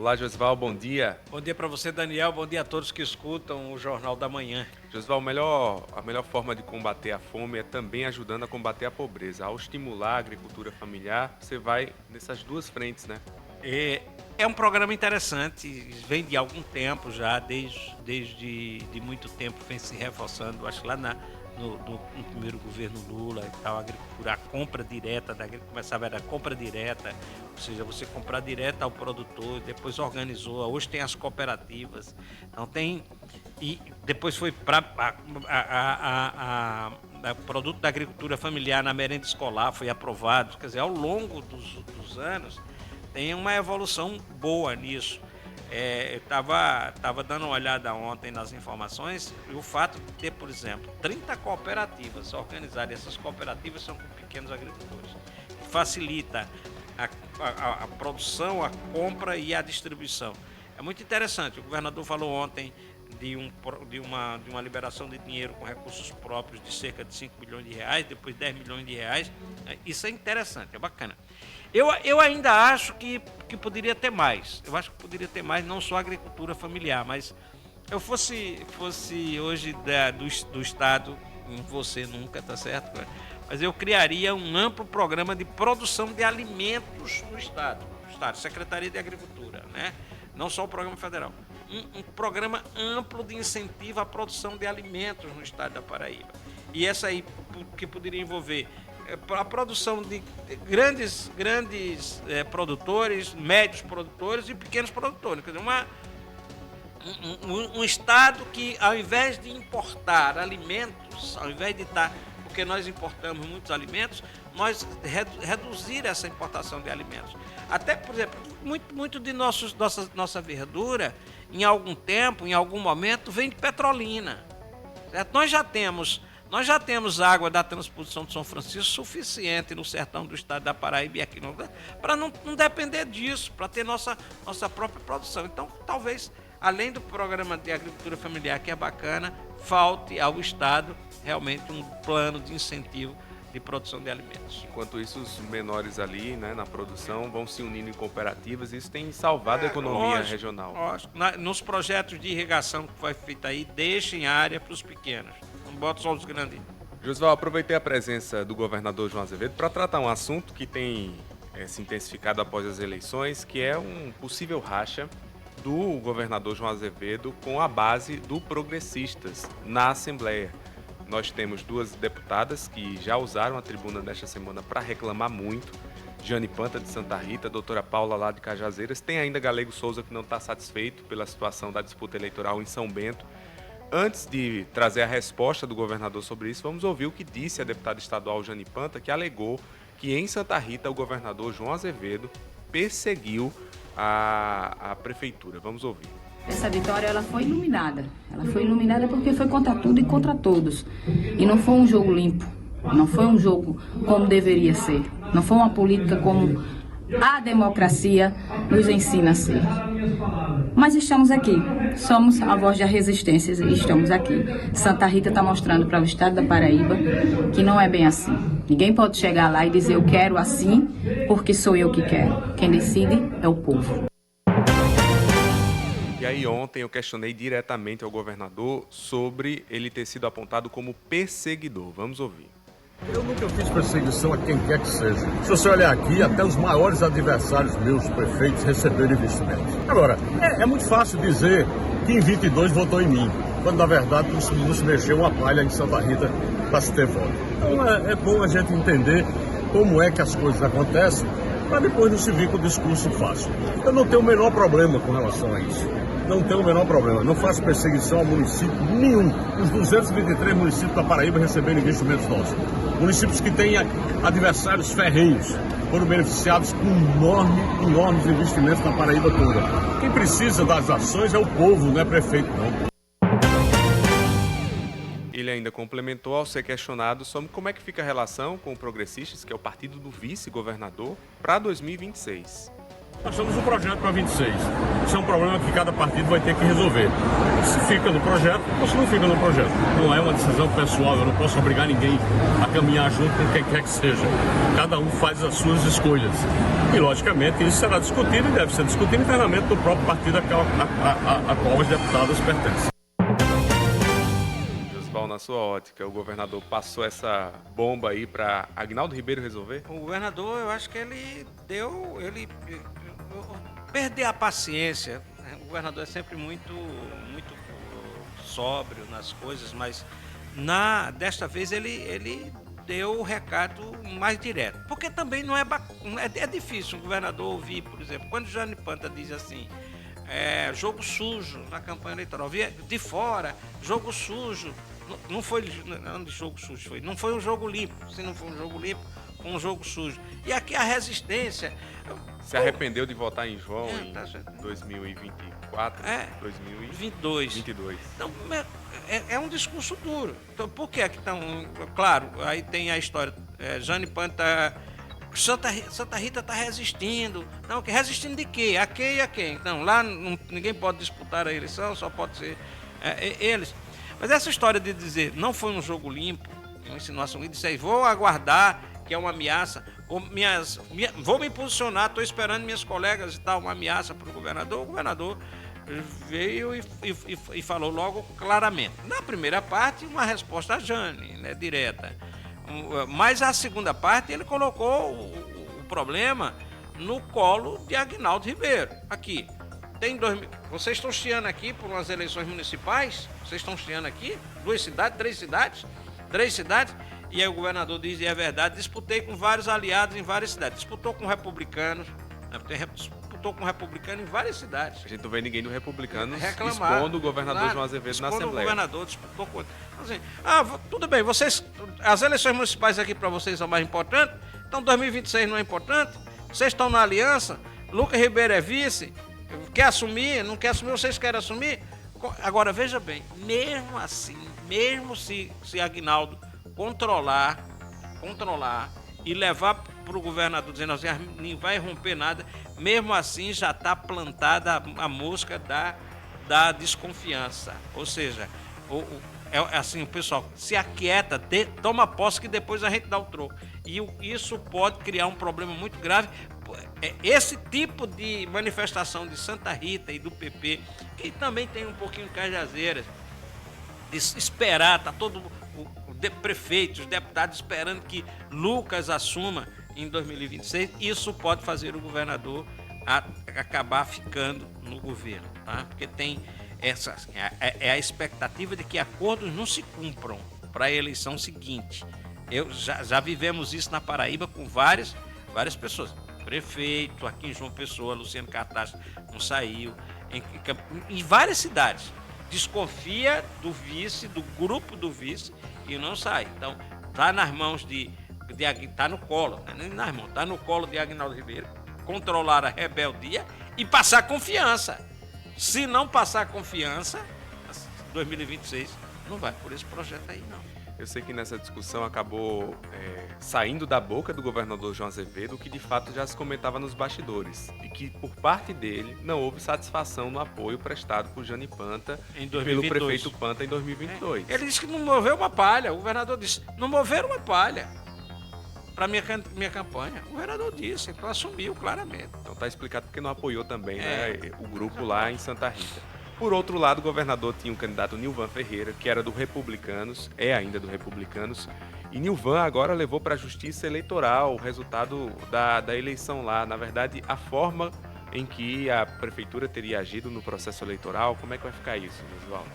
Olá, Josival, bom dia. Bom dia para você, Daniel. Bom dia a todos que escutam o Jornal da Manhã. Josival, a melhor forma de combater a fome é também ajudando a combater a pobreza. Ao estimular a agricultura familiar, você vai nessas duas frentes, né? É um programa interessante, vem de algum tempo já, desde de muito tempo vem se reforçando, acho que lá no primeiro governo Lula e tal, a agricultura, a compra direta, começava a compra direta, ou seja, você comprar direto ao produtor, depois organizou, hoje tem as cooperativas, então e depois foi para produto da agricultura familiar na merenda escolar, foi aprovado, quer dizer, ao longo dos anos, tem uma evolução boa nisso. Eu estava dando uma olhada ontem nas informações e o fato de ter, por exemplo, 30 cooperativas organizadas, essas cooperativas são com pequenos agricultores, que facilita a produção, a compra e a distribuição. É muito interessante, o governador falou ontem de uma liberação de dinheiro com recursos próprios de cerca de 5 milhões de reais, depois 10 milhões de reais. Isso é interessante, é bacana. Eu ainda acho que poderia ter mais. Eu acho que poderia ter mais, não só a agricultura familiar, mas eu fosse hoje do Estado, você nunca, tá certo? Mas eu criaria um amplo programa de produção de alimentos no Estado, Secretaria de Agricultura, né? Não só o programa federal. Um programa amplo de incentivo à produção de alimentos no estado da Paraíba. E essa aí que poderia envolver a produção de grandes produtores, médios produtores e pequenos produtores. Quer dizer, um estado que, ao invés de importar alimentos, ao invés de estar, porque nós importamos muitos alimentos, nós reduzir essa importação de alimentos. Até, por exemplo, muito de nossa verdura, em algum tempo, em algum momento, vem de Petrolina. Certo? Nós já temos água da transposição de São Francisco suficiente no sertão do estado da Paraíba e aqui para não depender disso, para ter nossa própria produção. Então, talvez, além do programa de agricultura familiar, que é bacana, falte ao Estado realmente um plano de incentivo de produção de alimentos. Enquanto isso, os menores ali, né, na produção vão se unindo em cooperativas e isso tem salvado a economia regional. Lógico. Nos projetos de irrigação que foi feito aí, deixem área para os pequenos. Não bota só os grandes. Josival, aproveitei a presença do governador João Azevedo para tratar um assunto que tem se intensificado após as eleições, que é um possível racha do governador João Azevedo com a base do Progressistas na Assembleia. Nós temos duas deputadas que já usaram a tribuna desta semana para reclamar muito. Jane Panta, de Santa Rita, a doutora Paula, lá de Cajazeiras. Tem ainda Galego Souza, que não está satisfeito pela situação da disputa eleitoral em São Bento. Antes de trazer a resposta do governador sobre isso, vamos ouvir o que disse a deputada estadual Jane Panta, que alegou que em Santa Rita o governador João Azevedo perseguiu a prefeitura. Vamos ouvir. Essa vitória ela foi iluminada. Ela foi iluminada porque foi contra tudo e contra todos. E não foi um jogo limpo. Não foi um jogo como deveria ser. Não foi uma política como a democracia nos ensina a ser. Mas estamos aqui. Somos a voz da resistência e estamos aqui. Santa Rita está mostrando para o estado da Paraíba que não é bem assim. Ninguém pode chegar lá e dizer eu quero assim porque sou eu que quero. Quem decide é o povo. E aí ontem eu questionei diretamente ao governador sobre ele ter sido apontado como perseguidor. Vamos ouvir. Eu nunca fiz perseguição a quem quer que seja. Se você olhar aqui, até os maiores adversários meus, prefeitos, receberam investimentos. Agora, é muito fácil dizer que em 22 votou em mim, quando na verdade não se mexeu uma palha em Santa Rita para se ter voto. Então é bom a gente entender como é que as coisas acontecem, para depois não se vir com o discurso fácil. Eu não tenho o menor problema com relação a isso. Não tenho o menor problema. Não faço perseguição a município nenhum. Os 223 municípios da Paraíba receberam investimentos nossos. Municípios que têm adversários ferrenhos foram beneficiados com enormes investimentos na Paraíba toda. Quem precisa das ações é o povo, não é prefeito, não. Ele ainda complementou ao ser questionado sobre como é que fica a relação com o Progressistas, que é o partido do vice-governador, para 2026. Nós temos um projeto para 26. Isso é um problema que cada partido vai ter que resolver. Se fica no projeto ou se não fica no projeto. Não é uma decisão pessoal, eu não posso obrigar ninguém a caminhar junto com quem quer que seja. Cada um faz as suas escolhas. E, logicamente, isso será discutido e deve ser discutido internamente no próprio partido a qual os deputados pertencem. Na sua ótica, o governador passou essa bomba aí para Aguinaldo Ribeiro resolver? O governador, eu acho que ele perdeu a paciência. O governador é sempre muito sóbrio nas coisas, mas desta vez ele deu o recado mais direto. Porque também não é difícil um governador ouvir, por exemplo, quando o Jânio Panta diz assim, jogo sujo na campanha eleitoral, de fora, jogo sujo. Não foi jogo sujo, não foi um jogo limpo. Se não foi um jogo limpo, foi um jogo sujo. E aqui a resistência. Se arrependeu de votar em João em 2024? 2022. 22. Então, é um discurso duro. Então, por que que estão. Claro, aí tem a história. Jânio Panta. Santa Rita está resistindo. Não, resistindo de quê? A quem e a quem? Então, lá ninguém pode disputar a eleição, só pode ser eles. Mas essa história de dizer não foi um jogo limpo, uma insinuação, e dizer vou aguardar, que é uma ameaça, vou me posicionar, estou esperando minhas colegas e tal, uma ameaça para o governador veio e falou logo claramente. Na primeira parte, uma resposta a Jane, né, direta. Mas a segunda parte, ele colocou o problema no colo de Aguinaldo Ribeiro, aqui. Vocês estão chiando aqui por umas eleições municipais? Vocês estão chiando aqui? 2 cidades, 3 cidades? 3 cidades? E aí o governador diz, e é verdade, disputei com vários aliados em várias cidades. Disputou com republicanos, disputou com republicanos em várias cidades. A gente não vê ninguém do republicano reclamar, expondo o governador João Azevedo na Assembleia. O governador disputou com... Assim, tudo bem, as eleições municipais aqui para vocês são mais importantes, então 2026 não é importante? Vocês estão na aliança, Lucas Ribeiro é vice... Quer assumir? Não quer assumir? Vocês querem assumir? Agora, veja bem, mesmo assim, mesmo se Aguinaldo controlar e levar para o governador dizendo assim, nem vai romper nada, mesmo assim já está plantada a mosca da desconfiança. Ou seja, assim, o pessoal se aquieta, toma posse que depois a gente dá o troco. E isso pode criar um problema muito grave. Esse tipo de manifestação de Santa Rita e do PP, que também tem um pouquinho de Cajazeiras, de esperar, tá todo prefeito, os deputados esperando que Lucas assuma em 2026, isso pode fazer o governador acabar ficando no governo, tá? Porque tem a expectativa de que acordos não se cumpram para a eleição seguinte. Já vivemos isso na Paraíba com várias pessoas. Prefeito, aqui em João Pessoa, Luciano Cartaz não saiu, em várias cidades. Desconfia do vice, do grupo do vice, e não sai. Então, está nas mãos está no colo, está no colo de Aguinaldo Ribeiro, controlar a rebeldia e passar confiança. Se não passar confiança, 2026 não vai por esse projeto aí, não. Eu sei que nessa discussão acabou saindo da boca do governador João Azevedo o que de fato já se comentava nos bastidores, e que por parte dele não houve satisfação no apoio prestado por Jânio Panta pelo prefeito Panta em 2022. Ele disse que não moveu uma palha, o governador disse, não moveram uma palha para minha campanha. O governador disse, então assumiu claramente. Então está explicado porque não apoiou também o grupo lá em Santa Rita. Por outro lado, o governador tinha um candidato, Nilvan Ferreira, que era do Republicanos, é ainda do Republicanos, e Nilvan agora levou para a Justiça Eleitoral o resultado da eleição lá. Na verdade, a forma em que a prefeitura teria agido no processo eleitoral, como é que vai ficar isso, Oswaldo?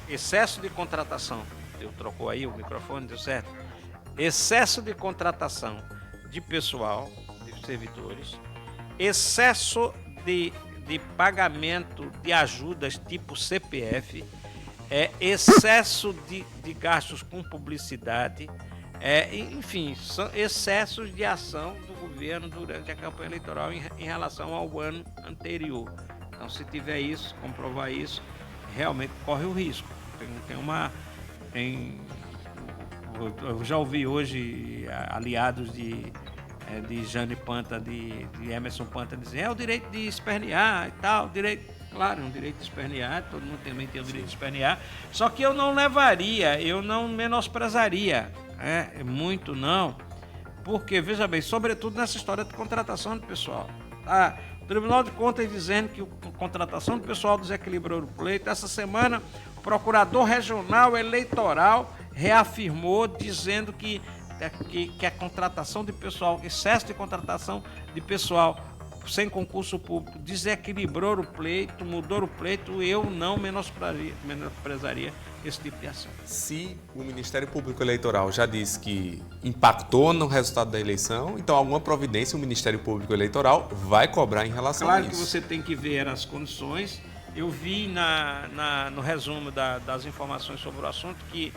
excesso de contratação. Trocou aí o microfone, deu certo? Excesso de contratação de pessoal, de servidores, excesso de pagamento de ajudas tipo CPF, excesso de gastos com publicidade, enfim, são excessos de ação do governo durante a campanha eleitoral em relação ao ano anterior. Então, se tiver isso, comprovar isso, realmente corre o risco. Eu já ouvi hoje aliados de Jane Panta, de Emerson Panta, dizer o direito de espernear e tal, claro, é um direito de espernear, todo mundo também tem o direito de espernear, só que eu não levaria, eu não menosprezaria, muito não, porque, veja bem, sobretudo nessa história de contratação de pessoal, tá? O Tribunal de Contas dizendo que a contratação de pessoal desequilibrou o pleito. Essa semana, o Procurador Regional Eleitoral reafirmou, dizendo que a contratação de pessoal, excesso de contratação de pessoal sem concurso público desequilibrou o pleito, mudou o pleito. Eu não menosprezaria esse tipo de ação. Se o Ministério Público Eleitoral já disse que impactou no resultado da eleição, então alguma providência o Ministério Público Eleitoral vai cobrar em relação a isso. Claro que você tem que ver as condições. Eu vi no resumo das informações sobre o assunto que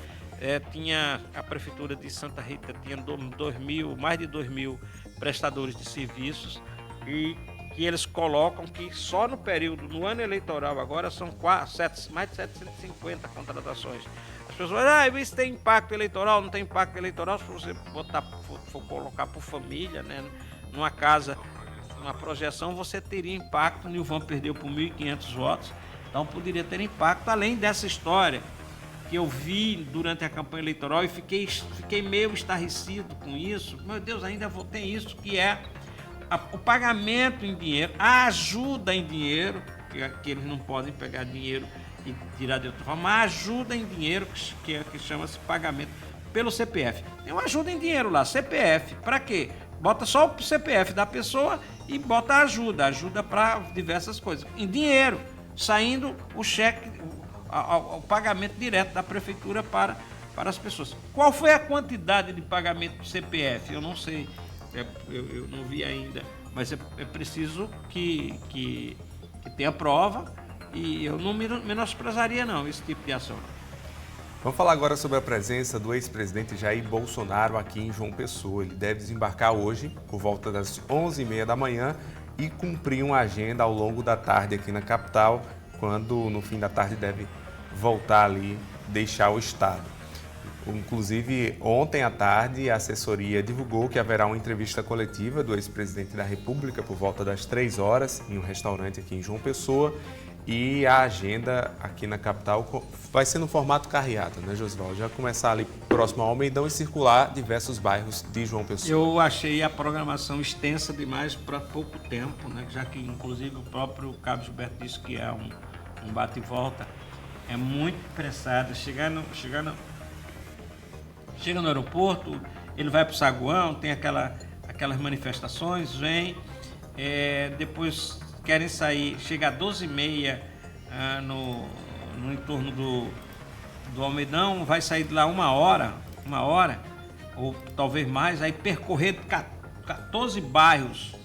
tinha a Prefeitura de Santa Rita tinha mais de 2.000 prestadores de serviços, e que eles colocam que só no ano eleitoral agora são mais de 750 contratações. As pessoas isso tem impacto eleitoral, não tem impacto eleitoral. Se você for colocar por família, né, numa casa, uma projeção, você teria impacto. Nilvan perdeu por 1.500 votos, então poderia ter impacto, além dessa história que eu vi durante a campanha eleitoral e fiquei meio estarrecido com isso. Meu Deus, ainda tem isso, que é o pagamento em dinheiro, a ajuda em dinheiro, que eles não podem pegar dinheiro e tirar de outra forma, a ajuda em dinheiro, que chama-se pagamento pelo CPF. Tem uma ajuda em dinheiro lá, CPF, para quê? Bota só o CPF da pessoa e bota a ajuda para diversas coisas. Em dinheiro, saindo o cheque, o pagamento direto da prefeitura para as pessoas. Qual foi a quantidade de pagamento do CPF? Eu não sei. Eu não vi ainda, mas é preciso que tenha prova, e eu não menosprezaria não esse tipo de ação. Vamos falar agora sobre a presença do ex-presidente Jair Bolsonaro aqui em João Pessoa. Ele deve desembarcar hoje por volta das 11h30 da manhã e cumprir uma agenda ao longo da tarde aqui na capital, quando no fim da tarde deve voltar ali, deixar o estado. Inclusive, ontem à tarde, a assessoria divulgou que haverá uma entrevista coletiva do ex-presidente da República por volta das 3h em um restaurante aqui em João Pessoa, e a agenda aqui na capital vai ser no formato carreata, né, Josivaldo? Já começar ali próximo ao Almeidão e circular diversos bairros de João Pessoa. Eu achei a programação extensa demais para pouco tempo, né? Já que, inclusive, o próprio Cabo Gilberto disse que é um bate e volta. É muito pressado. Chega no aeroporto, ele vai para o saguão, tem aquelas manifestações, vem, depois querem sair, chega às 12h30 no entorno do Almeidão, vai sair de lá uma hora, ou talvez mais, aí percorrer 14 bairros,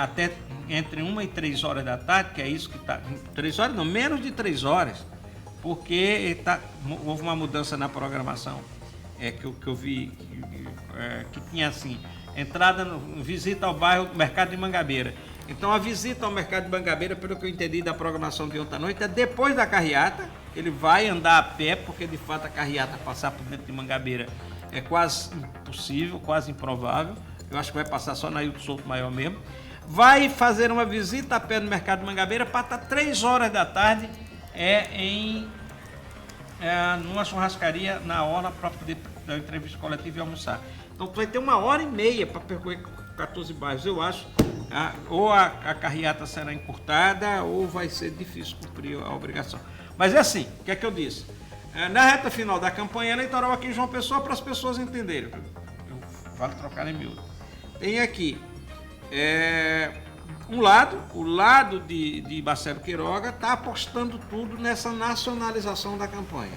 até entre 1 e 3 horas da tarde, que é isso que está, 3 horas não, menos de 3 horas, porque houve uma mudança na programação. Que eu vi, que tinha assim, visita ao bairro Mercado de Mangabeira. Então a visita ao Mercado de Mangabeira, pelo que eu entendi da programação de ontem à noite, é depois da carreata. Ele vai andar a pé, porque de fato a carreata passar por dentro de Mangabeira é quase impossível, quase improvável. Eu acho que vai passar só na Ailton Souto Maior mesmo. Vai fazer uma visita a pé no Mercado de Mangabeira para estar 3 horas da tarde numa churrascaria na hora para poder dar entrevista coletiva e almoçar. Então vai ter 1h30 para percorrer 14 bairros. Eu acho, ou a carreata será encurtada, ou vai ser difícil cumprir a obrigação. Mas é assim, o que é que eu disse? Na reta final da campanha eleitoral aqui em João Pessoa, para as pessoas entenderem, vale trocar em miúdo. Tem aqui o lado de Marcelo Queiroga está apostando tudo nessa nacionalização da campanha.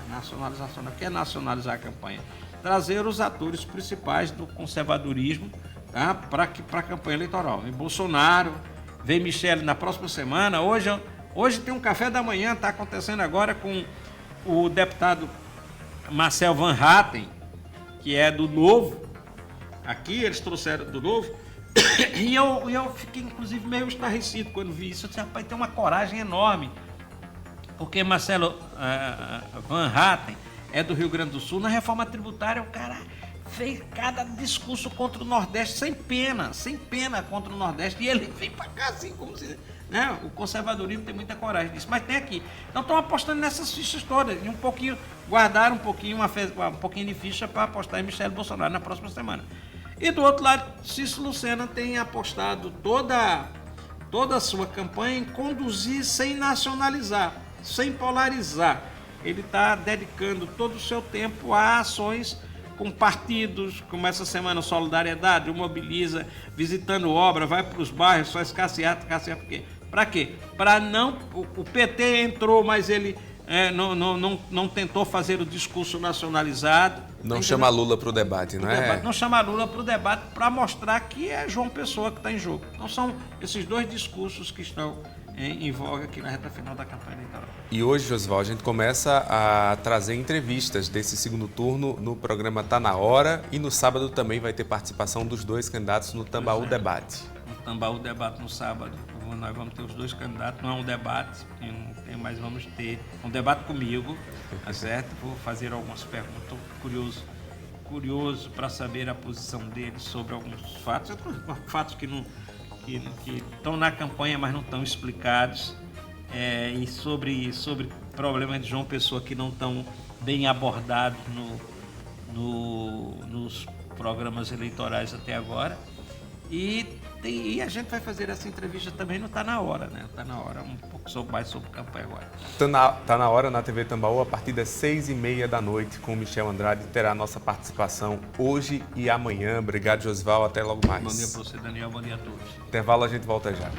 Nacionalização, o que é nacionalizar a campanha? Trazer os atores principais do conservadorismo, tá? Para a campanha eleitoral. Vem Bolsonaro, vem Michele na próxima semana. Hoje tem um café da manhã, está acontecendo agora com o deputado Marcel Van Hatten, que é do Novo. Aqui eles trouxeram do Novo. E eu fiquei, inclusive, meio estarrecido quando vi isso. Eu disse, rapaz, tem uma coragem enorme. Porque Marcelo Van Hatten é do Rio Grande do Sul. Na reforma tributária, o cara fez cada discurso contra o Nordeste sem pena contra o Nordeste. E ele vem pra cá assim, como se... Né? O conservadorismo tem muita coragem disso. Mas tem aqui. Então estão apostando nessas fichas todas. E guardaram um pouquinho de ficha para apostar em Michele Bolsonaro na próxima semana. E do outro lado, Cícero Lucena tem apostado toda a sua campanha em conduzir sem nacionalizar, sem polarizar. Ele está dedicando todo o seu tempo a ações com partidos, como essa semana Solidariedade, o Mobiliza, visitando obra, vai para os bairros, faz casseata por quê? Para quê? Para não... O PT entrou, mas ele não tentou fazer o discurso nacionalizado. Não chama Lula para o debate, não é? Não chama Lula para o debate para mostrar que é João Pessoa que está em jogo. Então são esses dois discursos que estão em voga aqui na reta final da campanha eleitoral. E hoje, Josival, a gente começa a trazer entrevistas desse segundo turno no programa Tá Na Hora, e no sábado também vai ter participação dos dois candidatos no Tambaú Debate. No Tambaú Debate no sábado, nós vamos ter os dois candidatos, não é um debate, mas vamos ter um debate comigo, tá certo? Vou fazer algumas perguntas, estou curioso para saber a posição deles sobre alguns fatos que estão na campanha, mas não estão explicados, e sobre problemas de João Pessoa que não estão bem abordados nos programas eleitorais até agora. E a gente vai fazer essa entrevista também no Tá Na Hora, né? Tá Na Hora, um pouco mais sobre campanha agora. Tá na Hora na TV Tambaú, a partir das 6h30 da noite, com o Michel Andrade, terá a nossa participação hoje e amanhã. Obrigado, Josival, até logo mais. Bom dia para você, Daniel, bom dia a todos. Intervalo, a gente volta já.